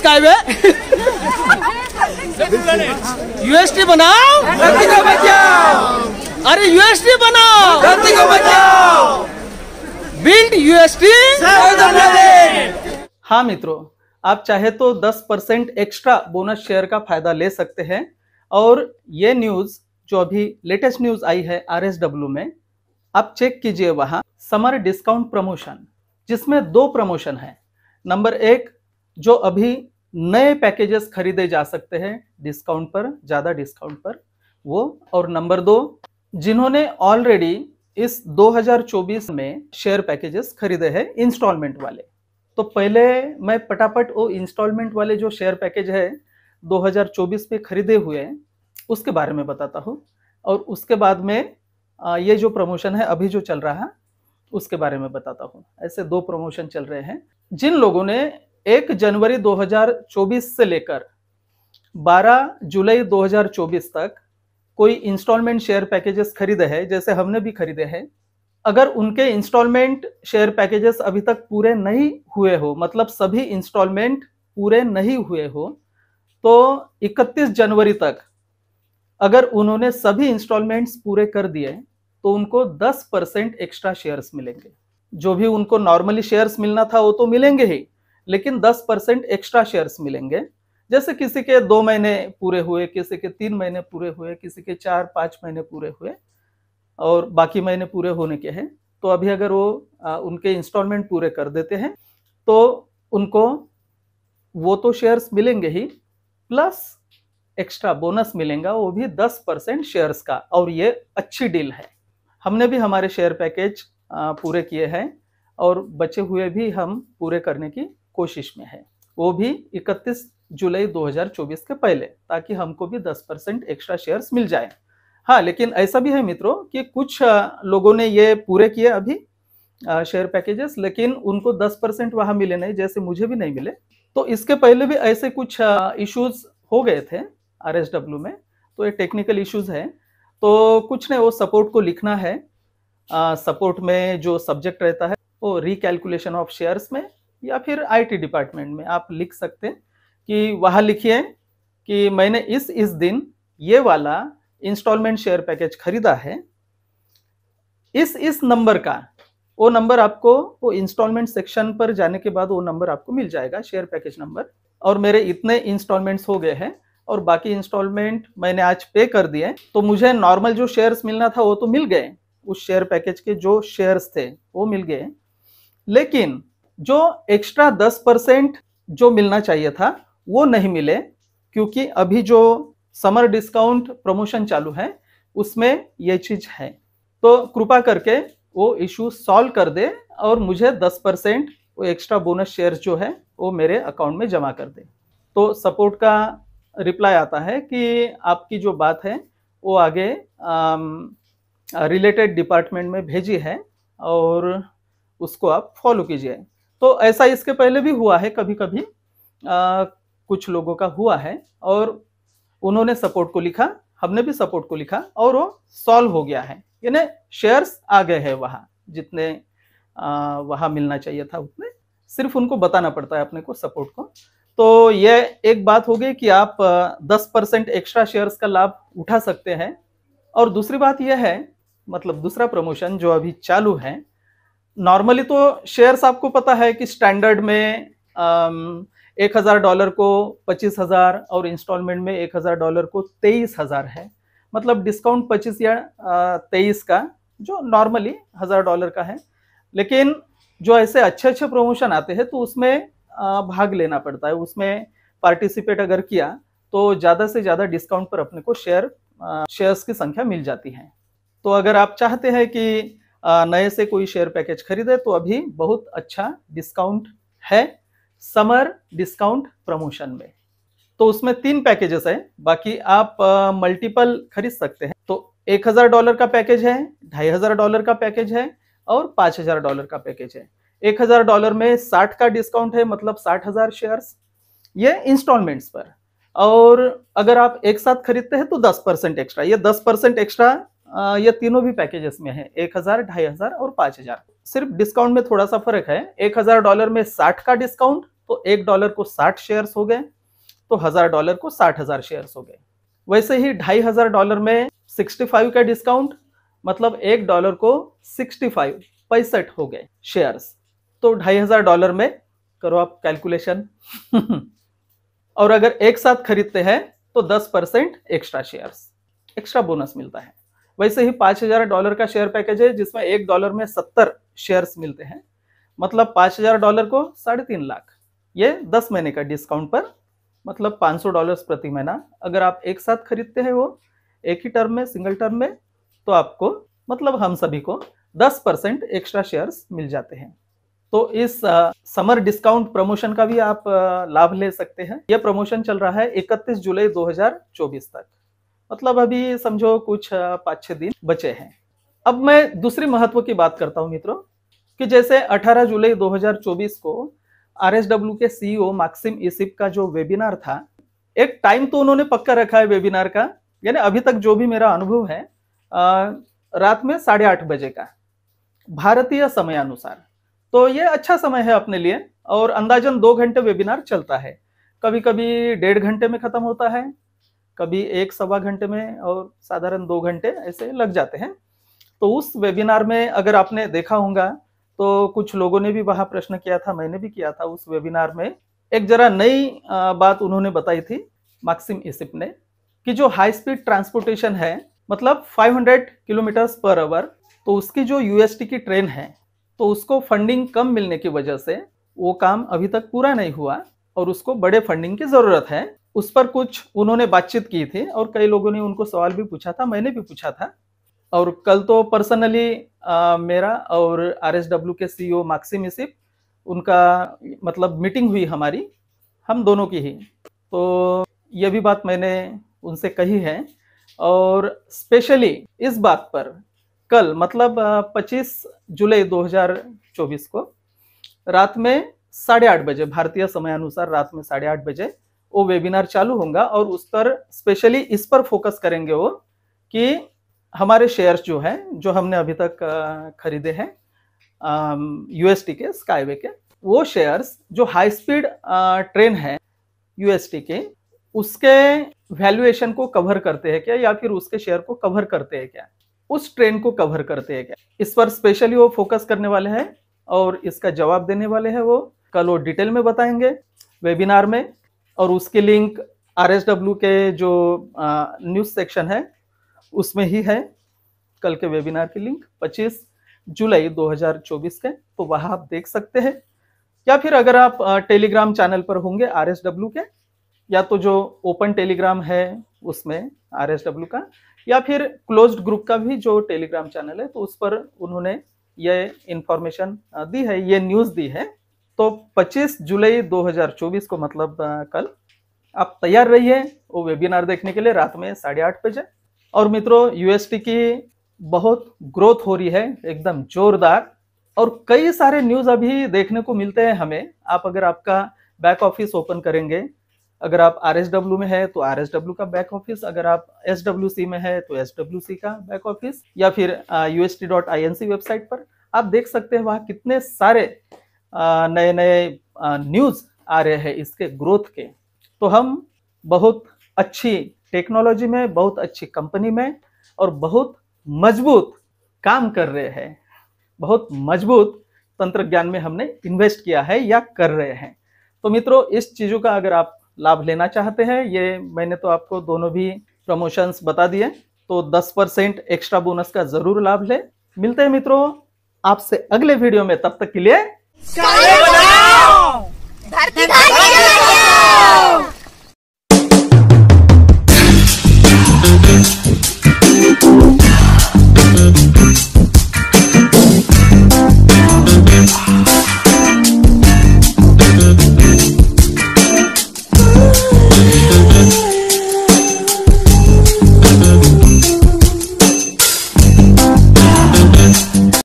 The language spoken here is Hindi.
काय बे? यूएसटी बनाओ, धरती को बचाओ। अरे यूएसटी बनाओ, धरती को बचाओ। Build UST. हाँ मित्रों, आप चाहे तो 10% एक्स्ट्रा बोनस शेयर का फायदा ले सकते हैं। और ये न्यूज जो अभी लेटेस्ट न्यूज आई है RSW में, आप चेक कीजिए वहां समर डिस्काउंट प्रमोशन, जिसमें 2 प्रमोशन है। नंबर 1, जो अभी नए पैकेजेस खरीदे जा सकते हैं डिस्काउंट पर, ज्यादा डिस्काउंट पर वो। और नंबर 2, जिन्होंने ऑलरेडी इस 2024 में शेयर पैकेजेस खरीदे हैं इंस्टॉलमेंट वाले। तो पहले मैं फटाफट वो इंस्टॉलमेंट वाले जो शेयर पैकेज है 2024 में खरीदे हुए उसके बारे में बताता हूँ, और उसके बाद में ये जो प्रमोशन है अभी जो चल रहा है उसके बारे में बताता हूँ। ऐसे 2 प्रमोशन चल रहे हैं। जिन लोगों ने 1 जनवरी 2024 से लेकर 12 जुलाई 2024 तक कोई इंस्टॉलमेंट शेयर पैकेजेस खरीदे हैं, जैसे हमने भी खरीदे हैं, अगर उनके इंस्टॉलमेंट शेयर पैकेजेस अभी तक पूरे नहीं हुए हो, मतलब सभी इंस्टॉलमेंट पूरे नहीं हुए हो, तो 31 जनवरी तक अगर उन्होंने सभी इंस्टॉलमेंट्स पूरे कर दिए तो उनको 10% एक्स्ट्रा शेयर्स मिलेंगे। जो भी उनको नॉर्मली शेयर्स मिलना था वो तो मिलेंगे ही, लेकिन 10% एक्स्ट्रा शेयर्स मिलेंगे। जैसे किसी के 2 महीने पूरे हुए, किसी के 3 महीने पूरे हुए, किसी के 4-5 महीने पूरे हुए और बाकी महीने पूरे होने के हैं, तो अभी अगर वो उनके इंस्टॉलमेंट पूरे कर देते हैं तो उनको वो तो शेयर्स मिलेंगे ही, प्लस एक्स्ट्रा बोनस मिलेगा, वो भी 10% शेयर्स का। और ये अच्छी डील है। हमने भी हमारे शेयर पैकेज पूरे किए हैं और बचे हुए भी हम पूरे करने की कोशिश में है, वो भी 31 जुलाई 2024 के पहले, ताकि हमको भी 10% एक्स्ट्रा शेयर्स मिल जाए। हाँ, लेकिन ऐसा भी है मित्रों कि कुछ लोगों ने ये पूरे किए अभी शेयर पैकेजेस, लेकिन उनको 10% वहां मिले नहीं, जैसे मुझे भी नहीं मिले। तो इसके पहले भी ऐसे कुछ इश्यूज हो गए थे RSW में, तो ये टेक्निकल इश्यूज है। तो कुछ ने वो सपोर्ट को लिखना है। सपोर्ट में जो सब्जेक्ट रहता है वो रिकैलकुलेशन ऑफ शेयर्स में, या फिर IT डिपार्टमेंट में आप लिख सकते हैं कि वहां लिखिए कि मैंने इस दिन ये वाला इंस्टॉलमेंट शेयर पैकेज खरीदा है, इस नंबर का। वो नंबर आपको वो इंस्टॉलमेंट सेक्शन पर जाने के बाद वो नंबर आपको मिल जाएगा, शेयर पैकेज नंबर। और मेरे इतने इंस्टॉलमेंट्स हो गए हैं और बाकी इंस्टॉलमेंट मैंने आज पे कर दिए, तो मुझे नॉर्मल जो शेयर्स मिलना था वो तो मिल गए, उस शेयर पैकेज के जो शेयर्स थे वो मिल गए, लेकिन जो एक्स्ट्रा 10% जो मिलना चाहिए था वो नहीं मिले, क्योंकि अभी जो समर डिस्काउंट प्रमोशन चालू है उसमें ये चीज है। तो कृपा करके वो इशू सॉल्व कर दे और मुझे 10% वो एक्स्ट्रा बोनस शेयर्स जो है वो मेरे अकाउंट में जमा कर दे। तो सपोर्ट का रिप्लाई आता है कि आपकी जो बात है वो आगे रिलेटेड डिपार्टमेंट में भेजी है और उसको आप फॉलो कीजिए। तो ऐसा इसके पहले भी हुआ है, कभी कभी कुछ लोगों का हुआ है और उन्होंने सपोर्ट को लिखा, हमने भी सपोर्ट को लिखा और वो सॉल्व हो गया है, यानी शेयर्स आ गए हैं वहां, जितने वहां मिलना चाहिए था उतने, सिर्फ उनको बताना पड़ता है अपने को, सपोर्ट को। तो ये एक बात हो गई कि आप 10% एक्स्ट्रा शेयर्स का लाभ उठा सकते हैं। और दूसरी बात यह है, मतलब दूसरा प्रमोशन जो अभी चालू है, नॉर्मली तो शेयर्स आपको पता है कि स्टैंडर्ड में $1,000 को 25,000 और इंस्टॉलमेंट में $1,000 को 23,000 है, मतलब डिस्काउंट 25 या 23 का जो नॉर्मली $1,000 का है। लेकिन जो ऐसे अच्छे अच्छे प्रमोशन आते हैं तो उसमें भाग लेना पड़ता है, उसमें पार्टिसिपेट अगर किया तो ज़्यादा से ज़्यादा डिस्काउंट पर अपने को शेयर्स की संख्या मिल जाती है। तो अगर आप चाहते हैं कि नए से कोई शेयर पैकेज खरीदे तो अभी बहुत अच्छा डिस्काउंट है समर डिस्काउंट प्रमोशन में। तो उसमें 3 पैकेजेस है, बाकी आप मल्टीपल खरीद सकते हैं। तो $1,000 का पैकेज है, $2,500 का पैकेज है और $5,000 का पैकेज है। $1,000 में 60 का डिस्काउंट है, मतलब 60,000 शेयर्स, ये इंस्टॉलमेंट्स पर। और अगर आप एक साथ खरीदते हैं तो 10% एक्स्ट्रा, ये 10% एक्स्ट्रा ये तीनों भी पैकेजेस में है, 1,000, 2,500 और 5,000। सिर्फ डिस्काउंट में थोड़ा सा फर्क है, $1,000 में 60 का डिस्काउंट तो $1 को 60 शेयर्स हो गए, तो $1000 को 60,000 शेयर्स हो गए। वैसे ही $2500 में 65 का डिस्काउंट, मतलब $1 को 65 हो गए शेयर्स। तो $2500 में करो आप कैलकुलेशन और अगर एक साथ खरीदते हैं तो 10% एक्स्ट्रा शेयर्स, एक्स्ट्रा बोनस मिलता है। वैसे ही $5000 का शेयर पैकेज है जिसमें $1 में 70 शेयर्स मिलते हैं, मतलब $5000 को 3.5 लाख। ये 10 महीने का डिस्काउंट पर, मतलब $500 प्रति महीना। अगर आप एक साथ खरीदते हैं वो एक ही टर्म में, सिंगल टर्म में, तो आपको मतलब हम सभी को 10% एक्स्ट्रा शेयर्स मिल जाते हैं। तो इस समर डिस्काउंट प्रमोशन का भी आप लाभ ले सकते हैं। यह प्रमोशन चल रहा है 31 जुलाई 2024 तक, मतलब अभी समझो कुछ 5-6 दिन बचे हैं। अब मैं दूसरी महत्व की बात करता हूं मित्रों, कि जैसे 18 जुलाई 2024 को RSW के CEO माक्सिम इसिप का जो वेबिनार था, एक टाइम तो उन्होंने पक्का रखा है वेबिनार का, यानी अभी तक जो भी मेरा अनुभव है रात में 8:30 बजे का भारतीय समयानुसार। तो ये अच्छा समय है अपने लिए, और अंदाजन 2 घंटे वेबिनार चलता है। कभी कभी 1.5 घंटे में खत्म होता है, कभी 1-1.25 घंटे में, और साधारण 2 घंटे ऐसे लग जाते हैं। तो उस वेबिनार में अगर आपने देखा होगा तो कुछ लोगों ने भी वहां प्रश्न किया था, मैंने भी किया था उस वेबिनार में। एक जरा नई बात उन्होंने बताई थी माक्सिम इसिप ने, कि जो हाई स्पीड ट्रांसपोर्टेशन है, मतलब 500 किलोमीटर्स पर आवर, तो उसकी जो UST की ट्रेन है, तो उसको फंडिंग कम मिलने की वजह से वो काम अभी तक पूरा नहीं हुआ और उसको बड़े फंडिंग की जरूरत है। उस पर कुछ उन्होंने बातचीत की थी और कई लोगों ने उनको सवाल भी पूछा था, मैंने भी पूछा था। और कल तो पर्सनली मेरा और RSW के CEO माक्सिम इसिप, उनका मतलब मीटिंग हुई हमारी, हम दोनों की ही। तो ये भी बात मैंने उनसे कही है, और स्पेशली इस बात पर कल मतलब 25 जुलाई 2024 को रात में 8:30 बजे भारतीय समयानुसार, रात में 8:30 बजे वो वेबिनार चालू होगा, और उस पर स्पेशली इस पर फोकस करेंगे वो, कि हमारे शेयर्स जो हैं, जो हमने अभी तक खरीदे हैं UST के, स्काईवे के, वो शेयर्स जो हाई स्पीड ट्रेन है UST के, उसके वैल्यूएशन को कवर करते हैं क्या, या फिर उसके शेयर को कवर करते हैं क्या, उस ट्रेन को कवर करते हैं क्या, इस पर स्पेशली वो फोकस करने वाले हैं और इसका जवाब देने वाले हैं। वो कल वो डिटेल में बताएंगे वेबिनार में, और उसकी लिंक RSW के जो न्यूज सेक्शन है उसमें ही है, कल के वेबिनार की लिंक 25 जुलाई 2024 के, तो वहां आप देख सकते हैं। या फिर अगर आप टेलीग्राम चैनल पर होंगे RSW के, या तो जो ओपन टेलीग्राम है उसमें RSW का, या फिर क्लोज्ड ग्रुप का भी जो टेलीग्राम चैनल है, तो उस पर उन्होंने ये इंफॉर्मेशन दी है, ये न्यूज़ दी है। तो 25 जुलाई 2024 को मतलब कल आप तैयार रहिए वो वेबिनार देखने के लिए रात में 8:30 बजे। और मित्रों, UST की बहुत ग्रोथ हो रही है एकदम जोरदार, और कई सारे न्यूज़ अभी देखने को मिलते हैं हमें। आप अगर आपका बैक ऑफिस ओपन करेंगे, अगर आप RSW में है तो RSW का बैक ऑफिस, अगर आप SWC में है तो SWC का बैक ऑफिस, या फिर UST.INC वेबसाइट पर आप देख सकते हैं वहाँ कितने सारे नए नए न्यूज़ आ रहे हैं इसके ग्रोथ के। तो हम बहुत अच्छी टेक्नोलॉजी में, बहुत अच्छी कंपनी में, और बहुत मजबूत काम कर रहे हैं, बहुत मजबूत तंत्र ज्ञान में हमने इन्वेस्ट किया है या कर रहे हैं। तो मित्रों, इस चीज़ों का अगर आप लाभ लेना चाहते हैं, ये मैंने तो आपको दोनों भी प्रमोशंस बता दिए, तो 10% एक्स्ट्रा बोनस का जरूर लाभ ले। मिलते हैं मित्रों आपसे अगले वीडियो में, तब तक के लिए धरती